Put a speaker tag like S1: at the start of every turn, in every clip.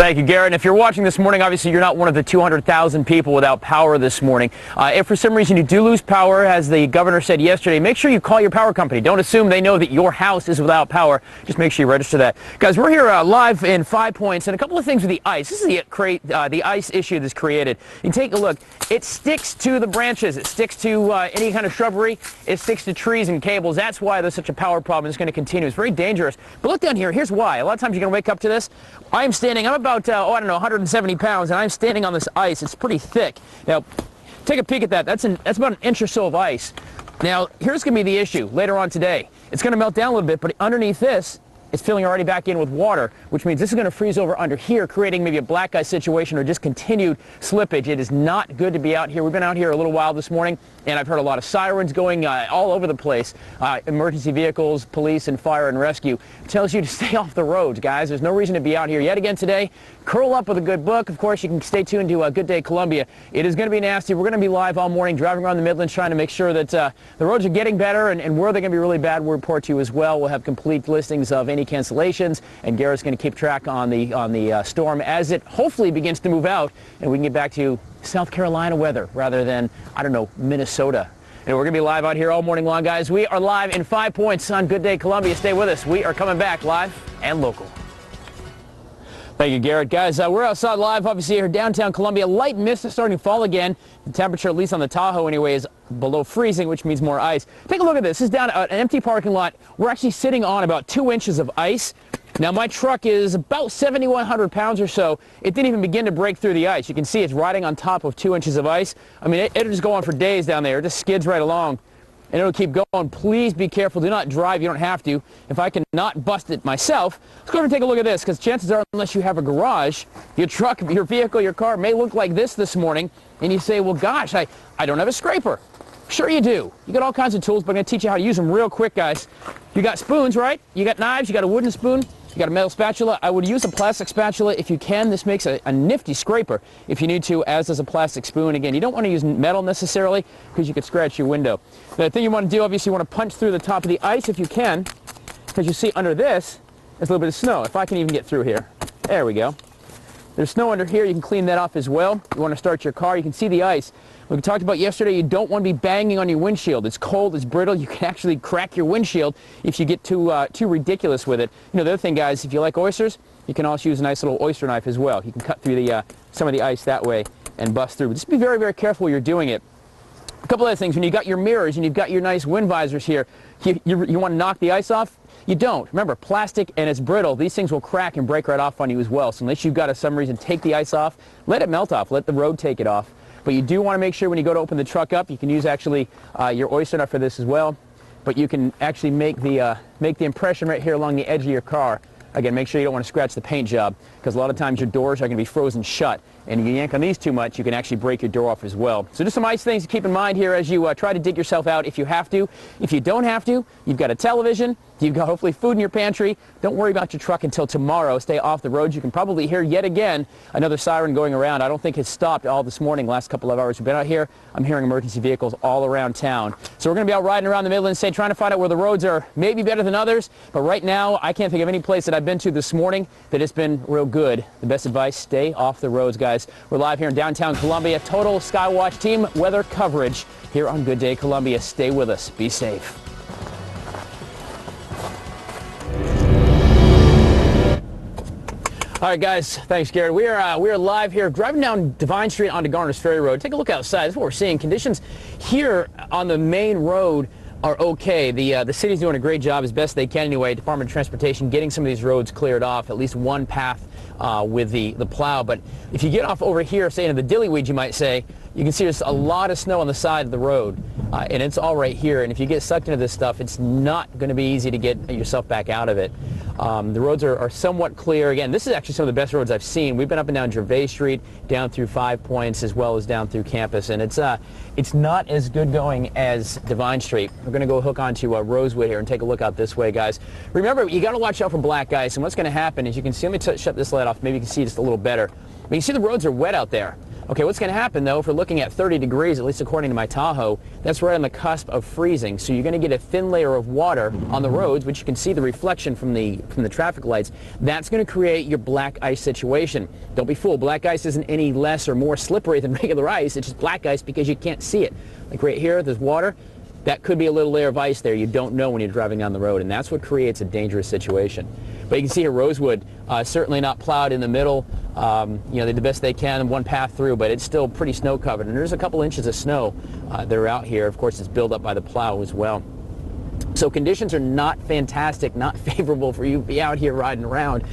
S1: Thank you, Garrett. And if you're watching this morning, obviously you're not one of the 200,000 people without power this morning. If for some reason you do lose power, as the governor said yesterday, make sure you call your power company. Don't assume they know that your house is without power. Just make sure you register that. Guys, we're here live in 5 Points, and a couple of things with the ice. This is the ice issue that's created. You take a look. It sticks to the branches. It sticks to any kind of shrubbery. It sticks to trees and cables. That's why there's such a power problem. It's going to continue. It's very dangerous. But look down here. Here's why. A lot of times you're going to wake up to this. I'm about, I don't know, 170 pounds, and I'm standing on this ice. It's pretty thick. Now, take a peek at that. That's about an inch or so of ice. Now, here's going to be the issue later on today. It's going to melt down a little bit, but underneath this, it's filling already back in with water, which means this is going to freeze over under here, creating maybe a black ice situation or just continued slippage. It is not good to be out here. We've been out here a little while this morning, and I've heard a lot of sirens going all over the place. Emergency vehicles, police, and fire and rescue. It tells you to stay off the roads, guys. There's no reason to be out here yet again today. Curl up with a good book. Of course, you can stay tuned to Good Day Columbia. It is going to be nasty. We're going to be live all morning, driving around the Midlands, trying to make sure that the roads are getting better, and where they're going to be really bad, we'll report to you as well. We'll have complete listings of any cancellations, and Garrett's going to keep track on the storm as it hopefully begins to move out, and we can get back to South Carolina weather rather than, I don't know, Minnesota. And we're going to be live out here all morning long, guys. We are live in 5 Points on Good Day Columbia. Stay with us. We are coming back live and local. Thank you, Garrett. Guys, we're outside live, obviously, here downtown Columbia. Light mist is starting to fall again. The temperature, at least on the Tahoe anyway, is below freezing, which means more ice. Take a look at this. This is down an empty parking lot. We're actually sitting on about 2 inches of ice. Now, my truck is about 7,100 pounds or so. It didn't even begin to break through the ice. You can see it's riding on top of 2 inches of ice. I mean, it'll just go on for days down there. It just skids right along, and it'll keep going. Please be careful. Do not drive. You don't have to. If I can not bust it myself, let's go over and take a look at this, because chances are, unless you have a garage, your truck, your vehicle, your car may look like this morning, and you say, well, gosh, I don't have a scraper. Sure you do. You got all kinds of tools, but I'm going to teach you how to use them real quick, guys. You got spoons, right? You got knives. You got a wooden spoon. You got a metal spatula. I would use a plastic spatula if you can. This makes a nifty scraper if you need to, as does a plastic spoon. Again, you don't want to use metal necessarily because you could scratch your window. The thing you want to do, obviously, you want to punch through the top of the ice if you can, because you see under this, there's a little bit of snow. If I can even get through here. There we go. There's snow under here. You can clean that off as well. You want to start your car. You can see the ice. Like we talked about yesterday, you don't want to be banging on your windshield. It's cold, it's brittle. You can actually crack your windshield if you get too ridiculous with it. You know, the other thing, guys, if you like oysters, you can also use a nice little oyster knife as well. You can cut through some of the ice that way and bust through. But just be very, very careful when you're doing it. A couple other things. When you've got your mirrors and you've got your nice wind visors here, you want to knock the ice off? You don't. Remember, plastic and it's brittle. These things will crack and break right off on you as well. So unless you've got to, some reason, take the ice off, let it melt off. Let the road take it off. But you do want to make sure when you go to open the truck up, you can use actually your oyster knife for this as well. But you can actually make the impression right here along the edge of your car. Again, make sure you don't want to scratch the paint job, because a lot of times your doors are going to be frozen shut. And if you yank on these too much, you can actually break your door off as well. So just some ice things to keep in mind here as you try to dig yourself out if you have to. If you don't have to, you've got a television, you've got hopefully food in your pantry. Don't worry about your truck until tomorrow. Stay off the road. You can probably hear yet again another siren going around. I don't think it's stopped all this morning, last couple of hours we've been out here. I'm hearing emergency vehicles all around town. So we're going to be out riding around the Midlands today, trying to find out where the roads are maybe better than others. But right now, I can't think of any place that I've been to this morning that it's been real good. The best advice, stay off the roads, guys. We're live here in downtown Columbia. Total Skywatch team weather coverage here on Good Day Columbia. Stay with us. Be safe. All right, guys. Thanks, Garrett. We are live here, driving down Divine Street onto Garner's Ferry Road. Take a look outside. That's what we're seeing. Conditions here on the main road are okay. The city's doing a great job, as best they can anyway. Department of Transportation getting some of these roads cleared off, at least one path with the plow. But if you get off over here, say into the dillyweed, you might say, you can see there's a lot of snow on the side of the road, and it's all right here. And if you get sucked into this stuff, it's not going to be easy to get yourself back out of it. The roads are somewhat clear. Again, this is actually some of the best roads I've seen. We've been up and down Gervais Street, down through 5 Points, as well as down through campus, and it's not as good going as Divine Street. We're going to go hook onto Rosewood here and take a look out this way, guys. Remember, you got to watch out for black ice, and what's going to happen is you can see, let me shut this light off, maybe you can see just a little better. But you see the roads are wet out there. Okay, what's going to happen though, if we're looking at 30 degrees, at least according to my Tahoe, that's right on the cusp of freezing. So you're going to get a thin layer of water on the roads, which you can see the reflection from the traffic lights. That's going to create your black ice situation. Don't be fooled. Black ice isn't any less or more slippery than regular ice. It's just black ice because you can't see it. Like right here, there's water. That could be a little layer of ice there. You don't know when you're driving down the road, and that's what creates a dangerous situation. But you can see here Rosewood, certainly not plowed in the middle. You know, they did the best they can, one path through, but it's still pretty snow covered. And there's a couple inches of snow that are out here. Of course, it's built up by the plow as well. So conditions are not fantastic, not favorable for you to be out here riding around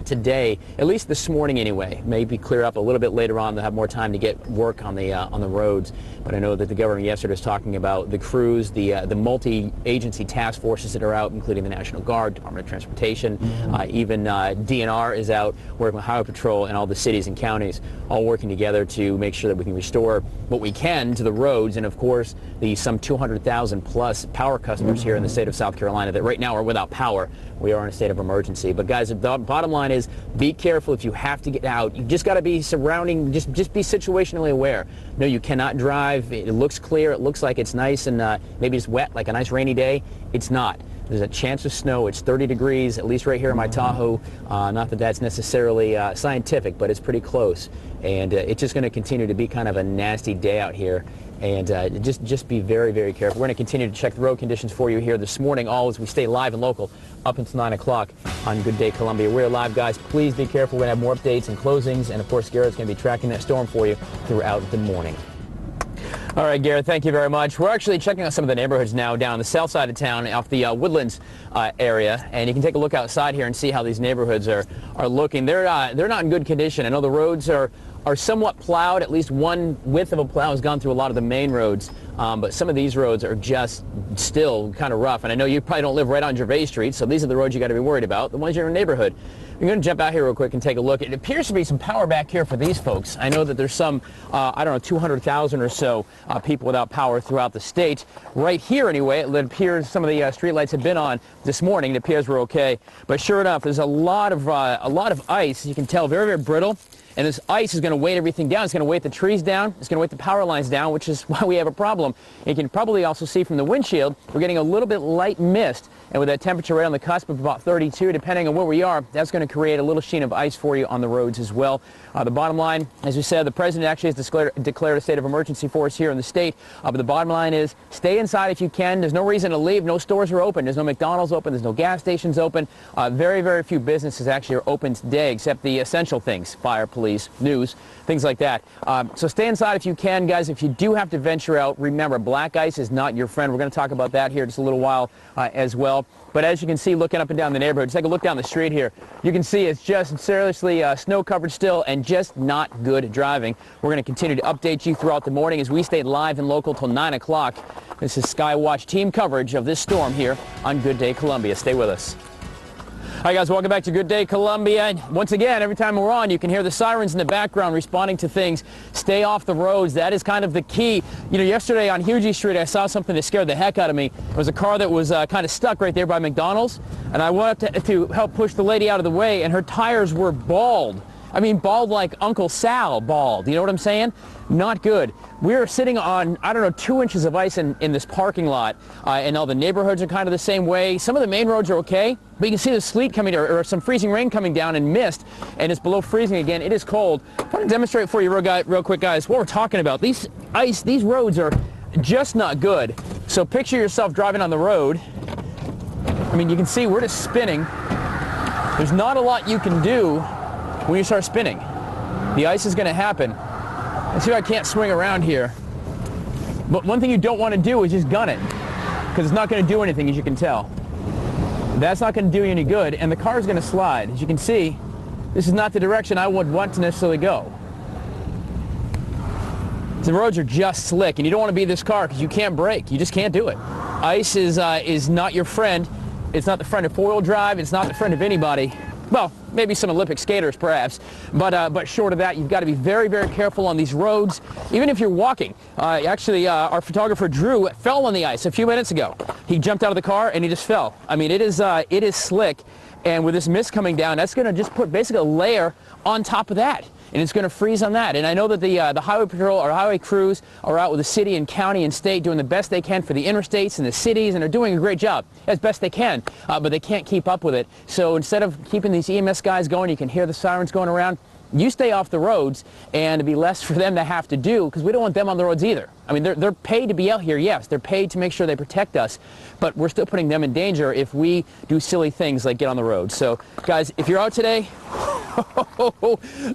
S1: today, at least this morning anyway. Maybe clear up a little bit later on. They'll have more time to get work on the roads. But I know that the governor yesterday was talking about the crews, the multi-agency task forces that are out, including the National Guard, Department of Transportation, even DNR is out working with Highway Patrol and all the cities and counties, all working together to make sure that we can restore what we can to the roads, and of course the some 200,000 plus power customers here in the state of South Carolina that right now are without power. We are in a state of emergency. But guys, the bottom line is be careful if you have to get out. You just got to be just be situationally aware. No, you cannot drive. It looks clear. It looks like it's nice and maybe it's wet, like a nice rainy day. It's not. There's a chance of snow. It's 30 degrees, at least right here in my Tahoe. Not that that's necessarily scientific, but it's pretty close. And it's just going to continue to be kind of a nasty day out here. And just be very, very careful. We're going to continue to check the road conditions for you here this morning, all as we stay live and local up until 9 o'clock on Good Day Columbia. We're live, guys. Please be careful. We're going to have more updates and closings. And, of course, Garrett's going to be tracking that storm for you throughout the morning. All right, Garrett, thank you very much. We're actually checking out some of the neighborhoods now down the south side of town off the Woodlands area, and you can take a look outside here and see how these neighborhoods are looking. They're not in good condition. I know the roads are somewhat plowed. At least one width of a plow has gone through a lot of the main roads, but some of these roads are just still kind of rough. And I know you probably don't live right on Gervais Street, so these are the roads you got to be worried about, the ones in your neighborhood. I'm going to jump out here real quick and take a look. It appears to be some power back here for these folks. I know that there's some, I don't know, 200,000 or so people without power throughout the state. Right here, anyway, it appears some of the street lights have been on this morning. It appears we're okay. But sure enough, there's a lot of ice. You can tell, very, very brittle. And this ice is going to weight everything down. It's going to weight the trees down. It's going to weight the power lines down, which is why we have a problem. And you can probably also see from the windshield, we're getting a little bit light mist. And with that temperature right on the cusp of about 32, depending on where we are, that's going to create a little sheen of ice for you on the roads as well. The bottom line, as we said, the president actually has declared a state of emergency for us here in the state. But the bottom line is stay inside if you can. There's no reason to leave. No stores are open. There's no McDonald's open. There's no gas stations open. Very, very few businesses actually are open today, except the essential things, fire, police, news, things like that. So stay inside if you can, guys. If you do have to venture out, remember, black ice is not your friend. We're going to talk about that here in just a little while as well. But as you can see, looking up and down the neighborhood, take a look down the street here. You can see it's just seriously snow-covered still and just not good driving. We're going to continue to update you throughout the morning as we stay live and local till 9 o'clock. This is SkyWatch team coverage of this storm here on Good Day Columbia. Stay with us. Hi guys, welcome back to Good Day Columbia. And once again, every time we're on, you can hear the sirens in the background responding to things. Stay off the roads. That is kind of the key. You know, yesterday on Hugie Street, I saw something that scared the heck out of me. It was a car that was kind of stuck right there by McDonald's, and I went up to help push the lady out of the way, and her tires were bald. I mean, bald like Uncle Sal bald. You know what I'm saying? Not good. We're sitting on, I don't know, 2 inches of ice in this parking lot, and all the neighborhoods are kind of the same way. Some of the main roads are okay, but you can see the sleet coming, or some freezing rain coming down and mist, and it's below freezing again. It is cold. I want to demonstrate for you real quick, guys, what we're talking about. These roads are just not good. So picture yourself driving on the road. I mean, you can see we're just spinning. There's not a lot you can do when you start spinning. The ice is going to happen. Let's see if I can't swing around here. But one thing you don't want to do is just gun it, because it's not going to do anything, as you can tell. That's not going to do you any good, and the car is going to slide. As you can see, this is not the direction I would want to necessarily go. The roads are just slick, and you don't want to be this car because you can't brake. You just can't do it. Ice is not your friend. It's not the friend of four-wheel drive. It's not the friend of anybody. Well, maybe some Olympic skaters, perhaps, but short of that, you've got to be very, very careful on these roads, even if you're walking. Actually, our photographer Drew fell on the ice a few minutes ago. He jumped out of the car and he just fell. I mean, it is slick, And with this mist coming down, that's going to just put basically a layer on top of that. And it's going to freeze on that. And I know that the highway patrol or highway crews are out with the city and county and state doing the best they can for the interstates and the cities, and they're doing a great job as best they can, but they can't keep up with it. So instead of keeping these EMS guys going, you can hear the sirens going around, you stay off the roads, and it'd be less for them to have to do, because we don't want them on the roads either. I mean, they're paid to be out here, yes. They're paid to make sure they protect us, but we're still putting them in danger if we do silly things like get on the road. So, guys, if you're out today,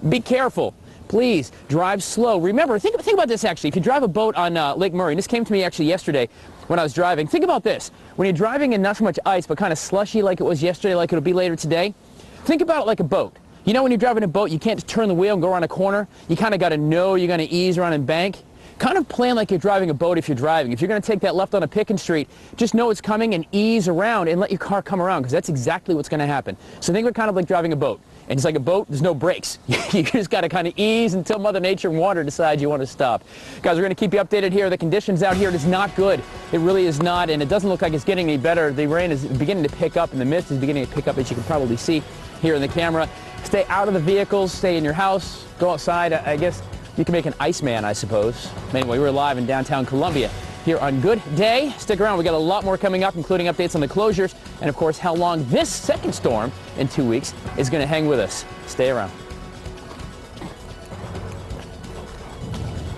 S1: be careful. Please drive slow. Remember, think about this actually. If you drive a boat on Lake Murray, and this came to me actually yesterday when I was driving, think about this. When you're driving in not so much ice, but kind of slushy like it was yesterday, like it'll be later today, think about it like a boat. You know when you're driving a boat, you can't just turn the wheel and go around a corner. You kind of got to know you're going to ease around and bank. Kind of plan like you're driving a boat if you're driving. If you're going to take that left on a Picken Street, just know it's coming and ease around and let your car come around, because that's exactly what's going to happen. So think of it kind of like driving a boat. And it's like a boat, there's no brakes. You just got to kind of ease until Mother Nature and water decide you want to stop. Guys, we're going to keep you updated here. The conditions out here, it is not good. It really is not, and it doesn't look like it's getting any better. The rain is beginning to pick up, and the mist is beginning to pick up, as you can probably see here in the camera. Stay out of the vehicles, stay in your house, go outside. I guess you can make an Iceman, I suppose. Anyway, we're live in downtown Columbia here on Good Day. Stick around. We got a lot more coming up, including updates on the closures and, of course, how long this second storm in 2 weeks is going to hang with us. Stay around.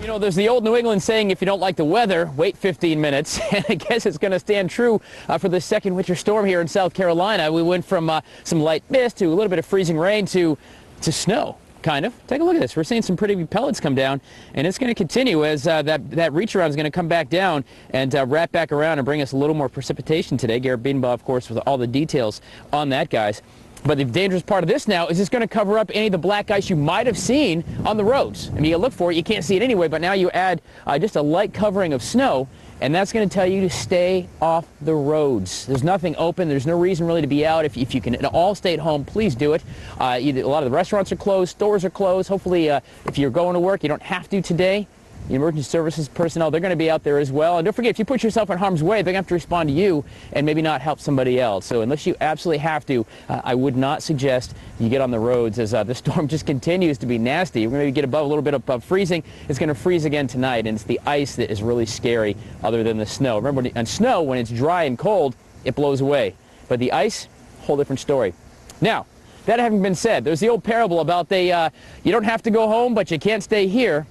S1: You know, there's the old New England saying, if you don't like the weather, wait 15 minutes. And I guess it's going to stand true for the second winter storm here in South Carolina. We went from some light mist to a little bit of freezing rain to snow. Kind of. Take a look at this. We're seeing some pretty pellets come down, and it's going to continue as that reach around is going to come back down and wrap back around and bring us a little more precipitation today. Garrett Beanbaugh, of course, with all the details on that, guys. But the dangerous part of this now is it's going to cover up any of the black ice you might have seen on the roads. I mean, you look for it, you can't see it anyway, but now you add just a light covering of snow, and that's going to tell you to stay off the roads. There's nothing open. There's no reason really to be out. If you can all stay at home, please do it. A lot of the restaurants are closed. Stores are closed. Hopefully, if you're going to work, you don't have to today. The emergency services personnel, they're going to be out there as well. And don't forget, if you put yourself in harm's way, they're going to have to respond to you and maybe not help somebody else. So unless you absolutely have to, I would not suggest you get on the roads as the storm just continues to be nasty. We're going to get above a little bit above freezing. It's going to freeze again tonight, and it's the ice that is really scary other than the snow. Remember, on snow, when it's dry and cold, it blows away. But the ice, whole different story. Now, that having been said, there's the old parable about you don't have to go home, but you can't stay here.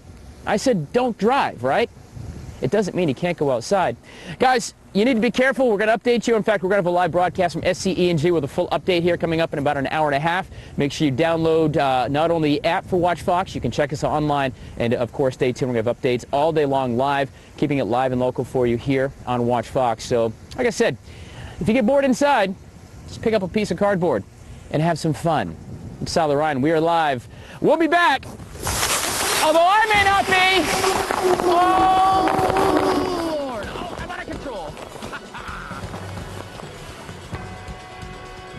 S1: I said don't drive, right? It doesn't mean you can't go outside. Guys, you need to be careful. We're going to update you. In fact, we're going to have a live broadcast from SCE&G with a full update here coming up in about an hour and a half. Make sure you download not only the app for Watch Fox, you can check us online, and of course, stay tuned. We're going to have updates all day long live, keeping it live and local for you here on Watch Fox. So, like I said, if you get bored inside, just pick up a piece of cardboard and have some fun. I'm Sal Ryan. We are live. We'll be back. Although I may not be. Oh, Lord. Oh, I'm out of control.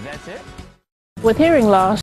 S1: That's it.
S2: With hearing loss,